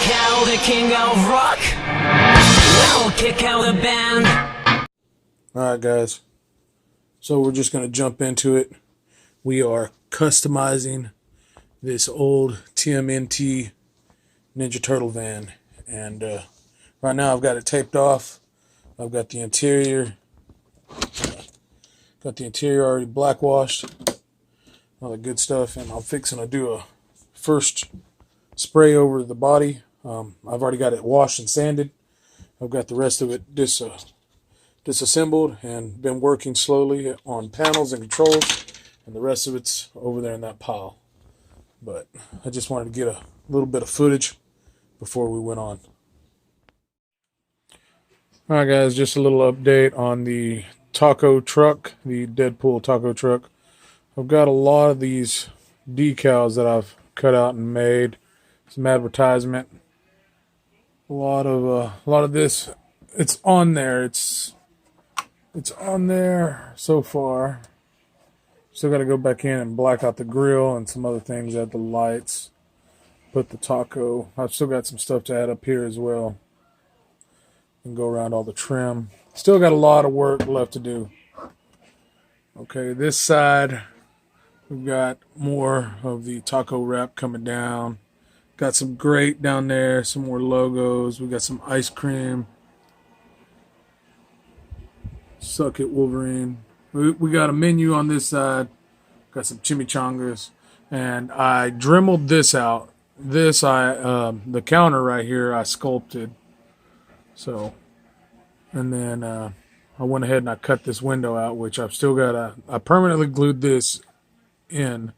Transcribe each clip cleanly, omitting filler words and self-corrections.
out the king of rock. We'll kick out the band. Alright guys, so we're just going to jump into it. We are customizing this old TMNT Ninja Turtle van, and right now I've got it taped off. I've got the interior already black washed, all the good stuff, and I'm fixing to do a first spray over the body. I've already got it washed and sanded. I've got the rest of it disassembled and been working slowly on panels and controls, and the rest of it's over there in that pile. But I just wanted to get a little bit of footage before we went on. Alright guys, just a little update on the taco truck, the Deadpool Taco truck. I've got a lot of these decals that I've cut out and made, some advertisement. A lot of this, it's on there. It's on there so far. Still got to go back in and black out the grill and some other things, add the lights, put the taco. I've still got some stuff to add up here as well, and go around all the trim. Still got a lot of work left to do. Okay, this side we've got more of the taco wrap coming down. Got some grate down there, some more logos. We got some ice cream. Suck it, Wolverine. We got a menu on this side. Got some chimichangas, and I dremeled this out. This the counter right here I sculpted. So, and then I went ahead and I cut this window out, which I've still got I permanently glued this in.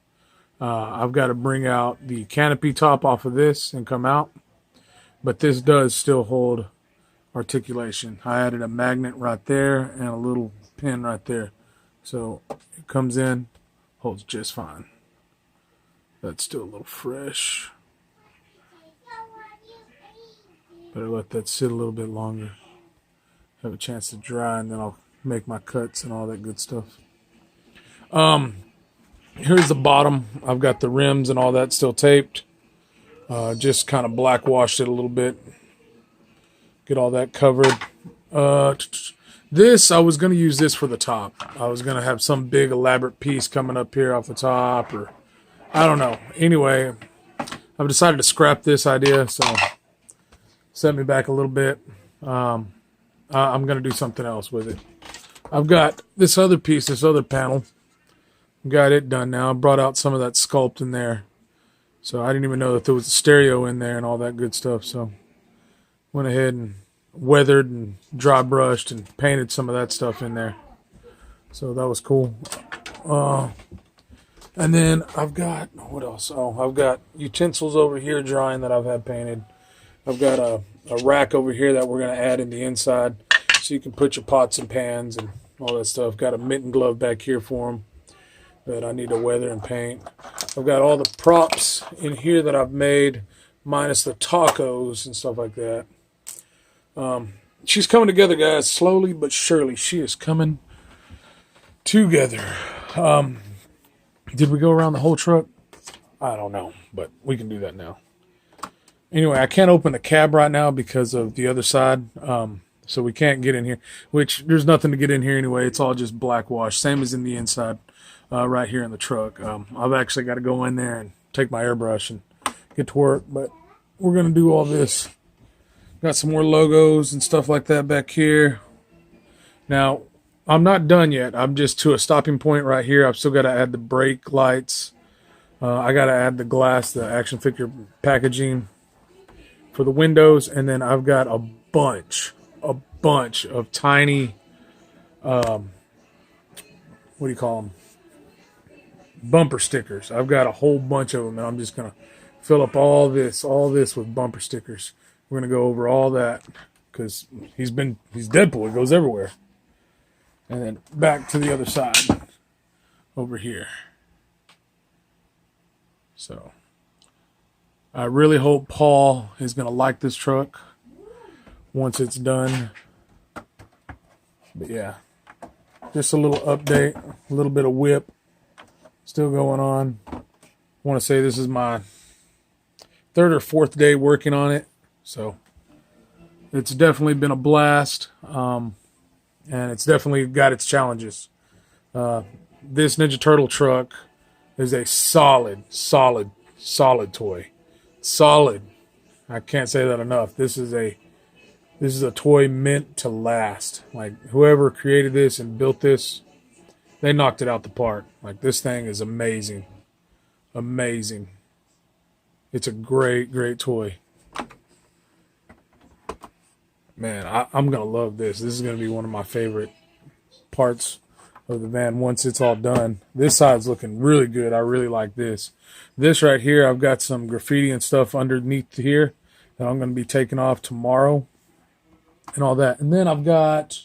I've got to bring out the canopy top off of this and come out, but this does still hold articulation. I added a magnet right there and a little pin right there, so it comes in, holds just fine. That's still a little fresh. Better let that sit a little bit longer, have a chance to dry, and then I'll make my cuts and all that good stuff. Here's the bottom. I've got the rims and all that still taped. Just kind of black washed it a little bit. Get all that covered. This, I was going to use this for the top. I was going to have some big elaborate piece coming up here off the top, or I don't know. Anyway, I've decided to scrap this idea, so set me back a little bit. I'm going to do something else with it. I've got this other piece, this other panel. Got it done now. I brought out some of that sculpt in there. So I didn't even know that there was a stereo in there and all that good stuff. So went ahead and weathered and dry brushed and painted some of that stuff in there. So that was cool. And then I've got, what else? Oh, I've got utensils over here drying that I've had painted. I've got a rack over here that we're going to add in the inside, so you can put your pots and pans and all that stuff. Got a mitten glove back here for them that I need to weather and paint. I've got all the props in here that I've made, minus the tacos and stuff like that. She's coming together, guys, slowly but surely. She is coming together. Did we go around the whole truck? I don't know, but we can do that now. Anyway, I can't open the cab right now because of the other side, so we can't get in here, which there's nothing to get in here anyway. It's all just black wash, same as in the inside. Right here in the truck. I've actually got to go in there and take my airbrush and get to work, but we're going to do all this. Got some more logos and stuff like that back here. Now, I'm not done yet. I'm just to a stopping point right here. I've still got to add the brake lights. I got to add the glass, the action figure packaging for the windows, and then I've got a bunch of tiny, what do you call them? Bumper stickers. I've got a whole bunch of them, and I'm just going to fill up all this with bumper stickers. We're going to go over all that because he's Deadpool. He goes everywhere. And then back to the other side over here. So I really hope Paul is going to like this truck once it's done. But yeah, just a little update, a little bit of whip still going on. I want to say this is my third or fourth day working on it. So it's definitely been a blast, and it's definitely got its challenges. This Ninja Turtle truck is a solid, solid, solid toy. Solid. I can't say that enough. This is a toy meant to last. Like, whoever created this and built this, they knocked it out the park. Like, this thing is amazing. Amazing. It's a great, great toy. Man, I'm going to love this. This is going to be one of my favorite parts of the van once it's all done. This side's looking really good. I really like this. This right here, I've got some graffiti and stuff underneath here that I'm going to be taking off tomorrow and all that. And then I've got,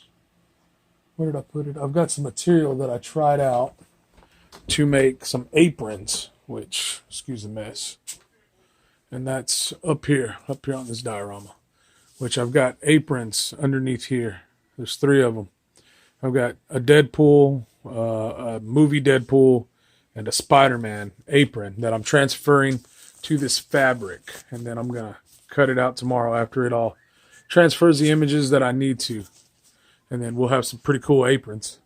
where did I put it? I've got some material that I tried out to make some aprons, which, excuse the mess. And that's up here on this diorama, which I've got aprons underneath here. There's 3 of them. I've got a Deadpool, a movie Deadpool, and a Spider-Man apron that I'm transferring to this fabric. And then I'm going to cut it out tomorrow after it all transfers the images that I need to. And then we'll have some pretty cool aprons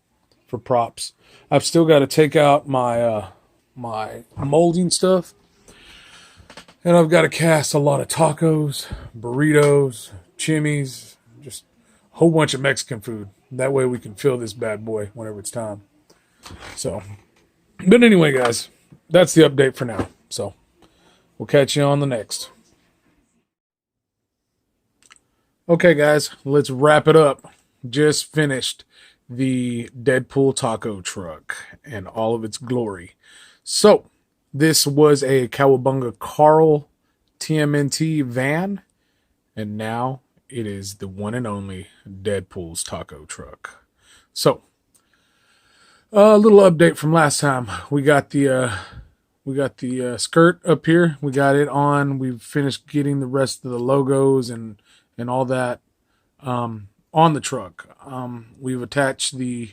for props. I've still got to take out my my molding stuff. And I've got to cast a lot of tacos, burritos, chimneys, just a whole bunch of Mexican food. That way we can fill this bad boy whenever it's time. So, but anyway, guys, that's the update for now. So, we'll catch you on the next. Okay, guys, let's wrap it up. Just finished the Deadpool Taco truck and all of its glory. So, this was a Cowabunga Carl TMNT van, and now it is the one and only Deadpool's Taco truck. So, a little update from last time. We got the skirt up here. We got it on. We've finished getting the rest of the logos and all that on the truck. We've attached the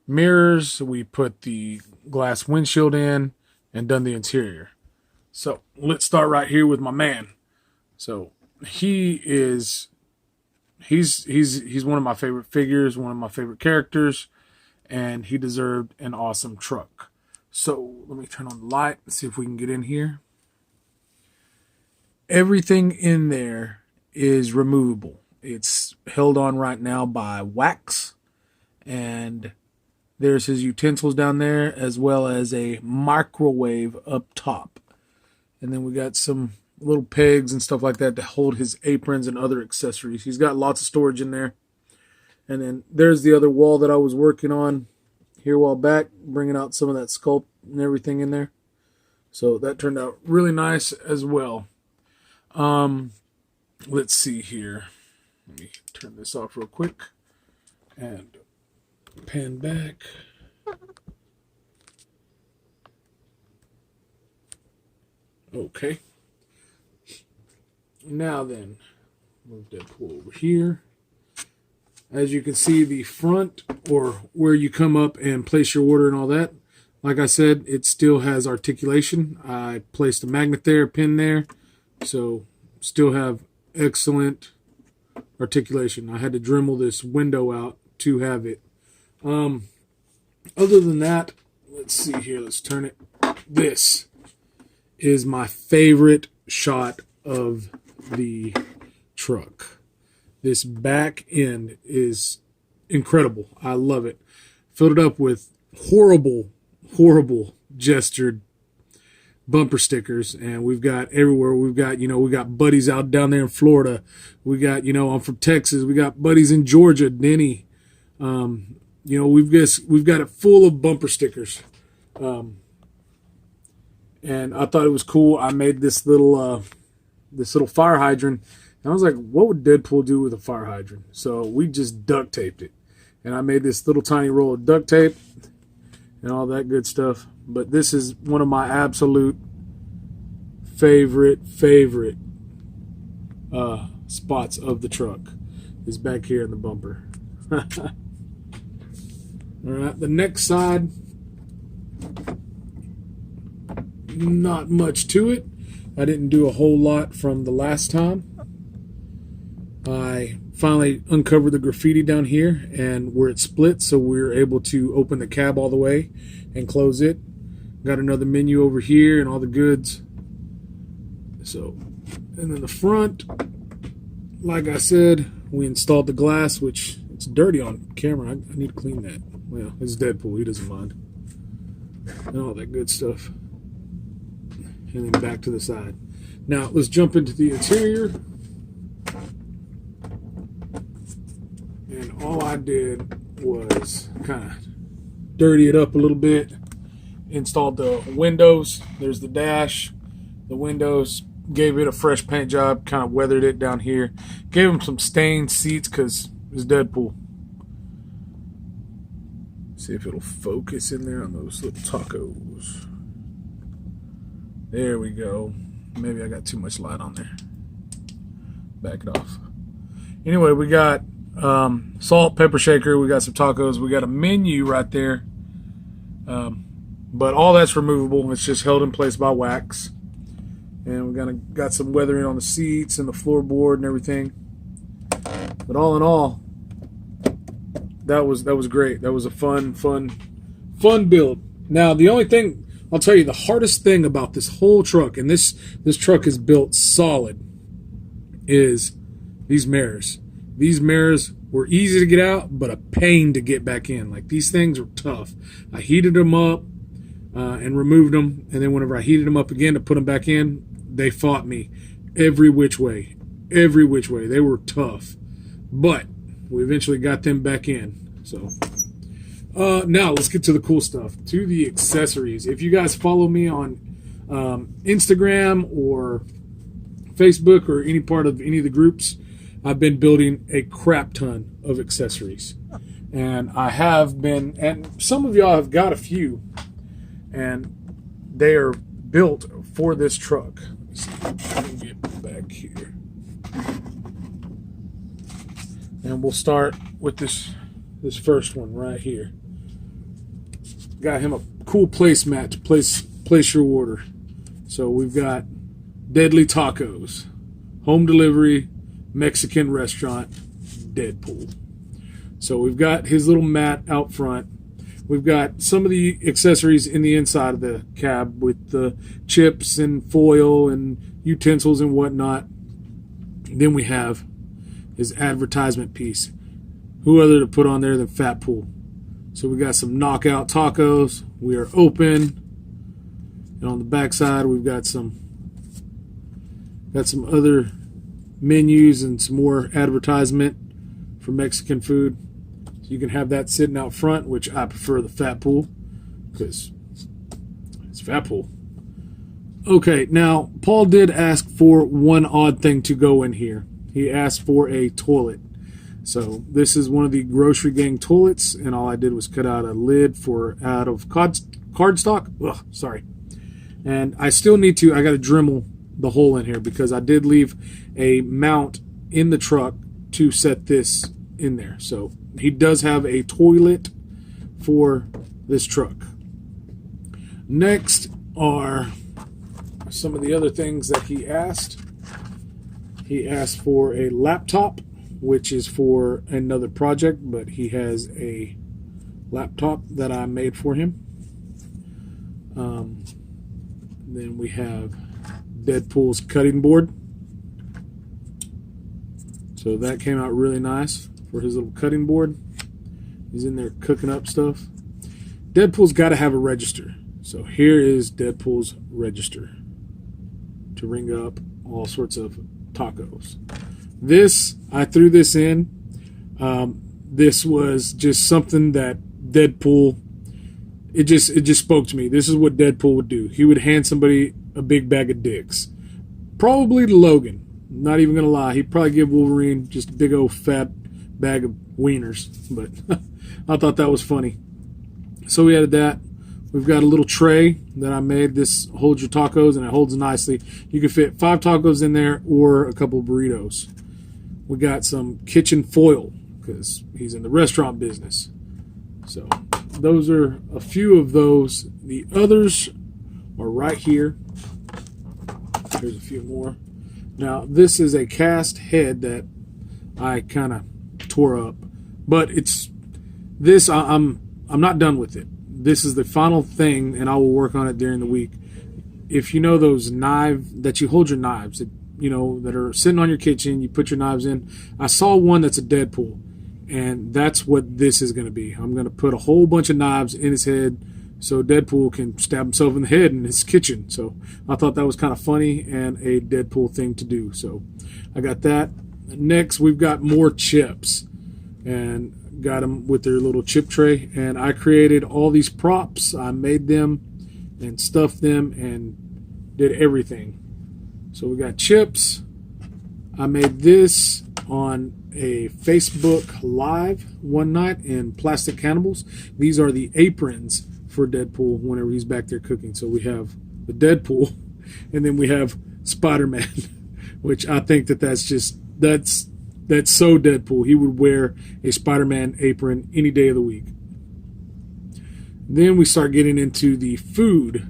mirrors. We put the glass windshield in and done the interior. So let's start right here with my man. So he's one of my favorite figures, one of my favorite characters, and he deserved an awesome truck. So let me turn on the light and see if we can get in here. Everything in there is removable. It's held on right now by wax, and there's his utensils down there, as well as a microwave up top. And then we got some little pegs and stuff like that to hold his aprons and other accessories. He's got lots of storage in there. And then there's the other wall that I was working on here a while back, bringing out some of that sculpt and everything in there. So that turned out really nice as well. Let's see here. Let me turn this off real quick and pan back. Okay. Now then, move Deadpool over here. As you can see, the front, or where you come up and place your order and all that, like I said, it still has articulation. I placed a magnet there, a pin there, so still have excellent articulation. I had to Dremel this window out to have it. Other than that, let's see here. Let's turn it. This is my favorite shot of the truck. This back end is incredible. I love it. Filled it up with horrible gestured bumper stickers, and we've got everywhere. We've got, we got buddies out down there in Florida. We got, I'm from Texas. We got buddies in Georgia, Denny. We've got it full of bumper stickers. And I thought it was cool. I made this little fire hydrant. And I was like, what would Deadpool do with a fire hydrant? So we just duct taped it. And I made this little tiny roll of duct tape and all that good stuff. But this is one of my absolute favorite spots of the truck. Is back here in the bumper. All right, the next side, not much to it. I didn't do a whole lot from the last time. I finally uncovered the graffiti down here and where it split, so we were able to open the cab all the way and close it. Got another menu over here and all the goods. So, and then the front, like I said, we installed the glass, which it's dirty on camera. I need to clean that. Well, it's Deadpool, he doesn't mind. And all that good stuff. And then back to the side. Now, let's jump into the interior. And all I did was kind of dirty it up a little bit. Installed the windows. There's the dash. The windows. Gave it a fresh paint job. Kind of weathered it down here. Gave them some stained seats because it's Deadpool. See if it'll focus in there on those little tacos. There we go. Maybe I got too much light on there. Back it off. Anyway, we got salt, pepper shaker. We got some tacos. We got a menu right there. But all that's removable. It's just held in place by wax. And we got some weathering on the seats and the floorboard and everything. But all in all, that was great. That was a fun build. Now, the only thing I'll tell you, the hardest thing about this whole truck, and this truck is built solid, is these mirrors. These mirrors were easy to get out, but a pain to get back in. Like, these things were tough. I heated them up and removed them, and then whenever I heated them up again to put them back in, they fought me every which way. Every which way. They were tough. But we eventually got them back in. So now let's get to the cool stuff, to the accessories. If you guys follow me on Instagram or Facebook or any part of any of the groups, I've been building a crap ton of accessories. And I have been, and some of y'all have got a few, and they are built for this truck. Let's see, let me get back here. And we'll start with this first one right here. Got him a cool placemat to place your order. So we've got Deadly Tacos, home delivery, Mexican restaurant, Deadpool. So we've got his little mat out front. We've got some of the accessories in the inside of the cab with the chips and foil and utensils and whatnot. Then we have his advertisement piece. Who other to put on there than Fat Pool? So we got some knockout tacos. We are open. And on the back side, we've got some other menus and some more advertisement for Mexican food. So you can have that sitting out front, which I prefer the Fat Pool because it's Fat Pool. Okay, now Paul did ask for one odd thing to go in here. He asked for a toilet. So this is one of the Grocery Gang toilets, and all I did was cut out a lid out of cardstock. Ugh, sorry. And I still need to, I got to Dremel the hole in here because I did leave a mount in the truck to set this in there. So he does have a toilet for this truck. Next are some of the other things that he asked. He asked for a laptop, which is for another project, but he has a laptop that I made for him. Then we have Deadpool's cutting board. So that came out really nice for his little cutting board. He's in there cooking up stuff. Deadpool's got to have a register. So here is Deadpool's register to ring up all sorts of tacos. This, I threw this in. This was just something that Deadpool, it just spoke to me. This is what Deadpool would do. He would hand somebody a big bag of dicks. Probably to Logan. Not even going to lie. He'd probably give Wolverine just a big old fat bag of wieners. But I thought that was funny. So we added that. We've got a little tray that I made. This holds your tacos, and it holds nicely. You can fit 5 tacos in there or a couple of burritos. We got some kitchen foil because he's in the restaurant business. So those are a few of those. The others are right here. Here's a few more. Now, this is a cast head that I kind of tore up. But it's this. I'm not done with it. This is the final thing, and I will work on it during the week. If you know those knives that you hold your knives, that, you know, that are sitting on your kitchen, you put your knives in. I saw one that's a Deadpool, and that's what this is going to be. I'm going to put a whole bunch of knives in his head so Deadpool can stab himself in the head in his kitchen. So I thought that was kind of funny and a Deadpool thing to do. So I got that. Next, we've got more chips, and got them with their little chip tray. And I created all these props. I made them and stuffed them and did everything. So we got chips. I made this on a Facebook Live one night in Plastic Cannibals. These are the aprons for Deadpool whenever he's back there cooking. So we have the Deadpool, and then we have Spider-Man, which I think that's so Deadpool. He would wear a Spider-Man apron any day of the week. Then we start getting into the food,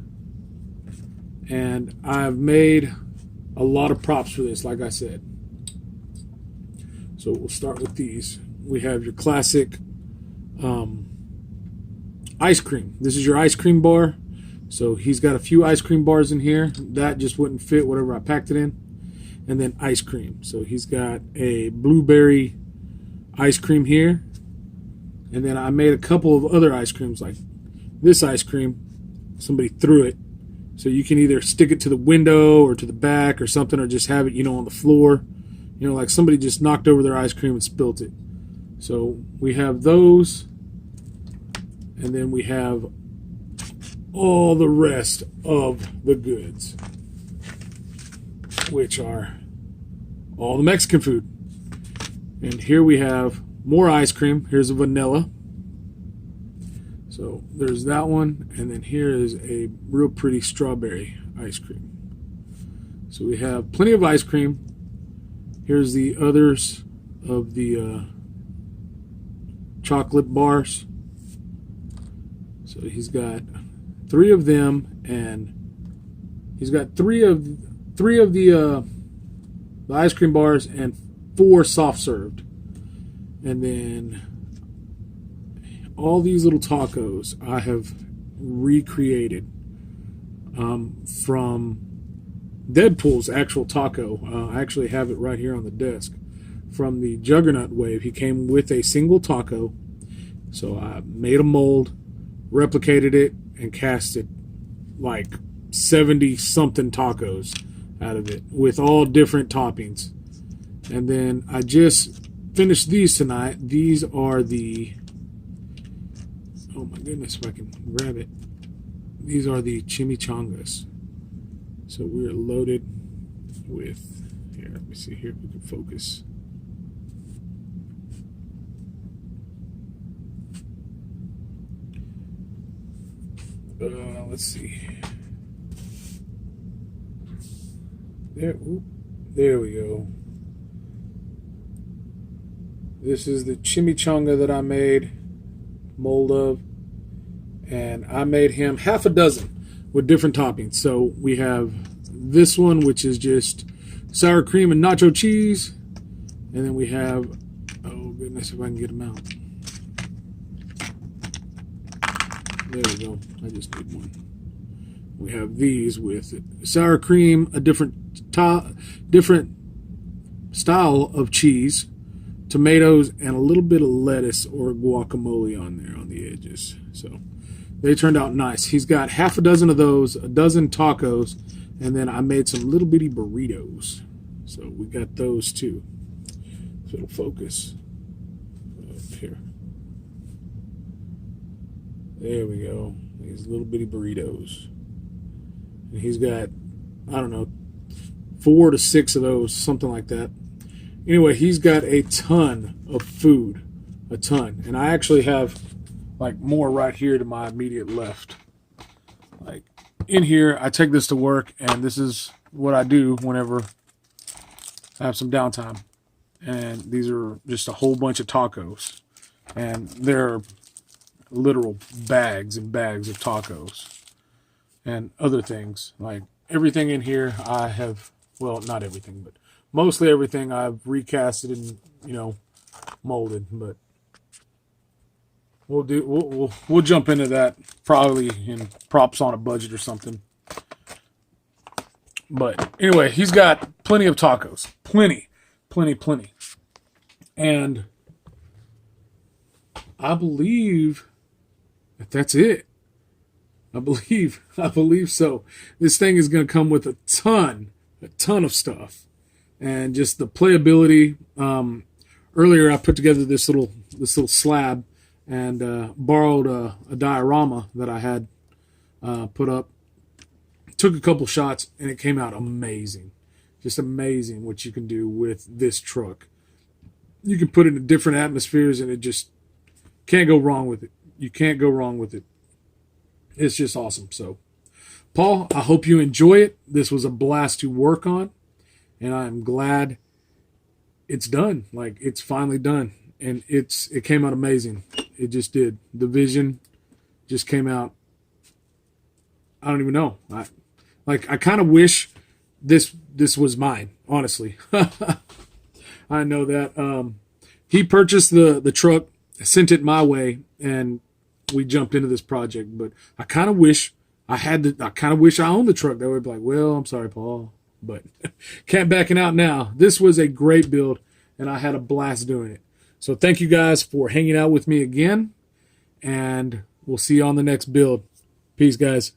and I've made a lot of props for this, like I said. So we'll start with these. We have your classic ice cream. This is your ice cream bar. So he's got a few ice cream bars in here. That just wouldn't fit whatever I packed it in. And then ice cream. So he's got a blueberry ice cream here. And then I made a couple of other ice creams, like this ice cream. Somebody threw it. So you can either stick it to the window or to the back or something, or just have it, you know, on the floor. You know, like somebody just knocked over their ice cream and spilt it. So we have those. And then we have all the rest of the goods, which are all the Mexican food. And here we have more ice cream. Here's a vanilla. So there's that one. And then here is a real pretty strawberry ice cream. So we have plenty of ice cream. Here's the others of the chocolate bars. So he's got 3 of them, and he's got three of the ice cream bars and 4 soft served. And then all these little tacos I have recreated from Deadpool's actual taco. I actually have it right here on the desk. From the Juggernaut wave, he came with a single taco. So I made a mold, replicated it, and casted like 70-something tacos out of it with all different toppings. And then I just finished these tonight. These are the... oh my goodness, if I can grab it. These are the chimichangas. So we're loaded with... here, let me see here if we can focus. Let's see. There we go. This is the chimichanga that I made mold of, and I made him half a dozen with different toppings. So we have this one, which is just sour cream and nacho cheese, and then we have, oh goodness, if I can get them out. There we go. I just need one. We have these with sour cream, a different style of cheese, tomatoes, and a little bit of lettuce or guacamole on there on the edges. So they turned out nice. He's got half a dozen of those, a dozen tacos, and then I made some little bitty burritos. So we got those too. So it'll focus up here. There we go. These little bitty burritos. And he's got, I don't know, 4 to 6 of those, something like that. Anyway, he's got a ton of food. A ton. And I actually have like more right here to my immediate left. Like in here, I take this to work, and this is what I do whenever I have some downtime. And these are just a whole bunch of tacos. And they're literal bags and bags of tacos and other things. Like everything in here I have, well, not everything, but Mostly everything I've recasted and, you know, molded, but we'll jump into that probably in props on a budget or something. But anyway, he's got plenty of tacos. Plenty. And I believe that's it. I believe so. This thing is going to come with a ton of stuff. And just the playability. Earlier I put together this little slab and borrowed a diorama that I had put up. Took a couple shots and it came out amazing. Just amazing what you can do with this truck. You can put it in different atmospheres and it just can't go wrong with it. You can't go wrong with it. It's just awesome. So, Paul, I hope you enjoy it. This was a blast to work on, and I'm glad it's done. Like, it's finally done, and it came out amazing. It just did. The vision just came out. I don't even know. I kind of wish this was mine, honestly. I know that he purchased the truck, sent it my way, and we jumped into this project. But I kind of wish I owned the truck. That would be like, well, I'm sorry, Paul, but can't backing out now. This was a great build, and I had a blast doing it. So thank you guys for hanging out with me again, and we'll see you on the next build. Peace, guys.